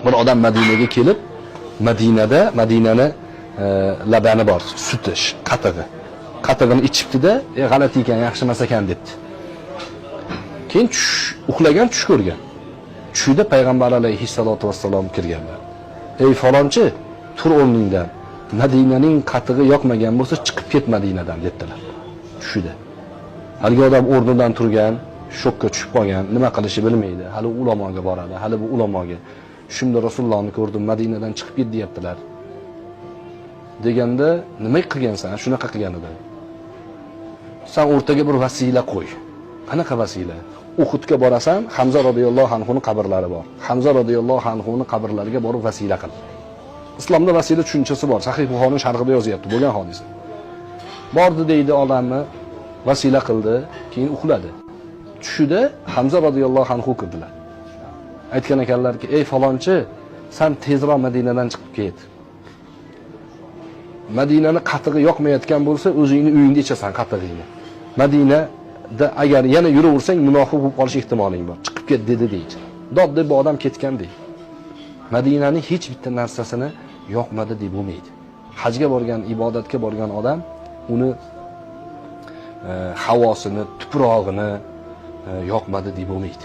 Bir odam Madinaga kelib, Madinani labani bor, suti, qatig'i. Qatig'ini ichibdi-da, g'alati ekan, yaxshi emas ekan debdi. Keyin uxlagan tush ko'rgan. Tushida payg'ambar alayhissalatu vassalom kirganlar. Ey falonchi, tur o'rningdan. Madinaning qatig'i yoqmagan bo'lsa chiqib ket Madinadan dedilar. Tushida. Haligi odam o'rnidan turgan, shokka tushib qolgan, nima qilishi bilmaydi. Hali ulamoga boradi, hali bu ulamoga. Shunda Rasulullohni ko'rdim, Madinadan chiqib ket deyaptilar. Deganda, nima qilgansan? Shunaqa qilgan edi. Sen o'rtaga bir vasila qo'y. Qanaqa vasila? Uhudga borasan, Hamza radhiyallohu anhuning qabrlari bor. Hamza radhiyallohu anhuning qabrlariga borib vasila qil. Islomda vasila tushunchasi bor. Sahih Buxoriy sharhida yozyapti, bo'lgan hodisa. Bordi deydi odamni, vasila qildi, keyin uxladi. Tushida Hamza radhiyallohu anhu kirdilar. Aytgan ekanlarki, ey falonchi, sen tezroq Madinadan chiqib ket. Madinani qatig'i yoqmayotgan bo'lsa, o'zingni uyingda ichasan qatig'ingni. Madinada agar yana yuraversang, munofiq bo'lib qolish ehtimoling bor. Chiqib ket dedi deydi. Dod deb bu odam ketgan deydi. Madinaning hech bitta narsasini yoqmadi deb bo'lmaydi. Hajga borgan, ibodatga borgan odam uni havosini, tuprog'ini yoqmadi deb bo'lmaydi.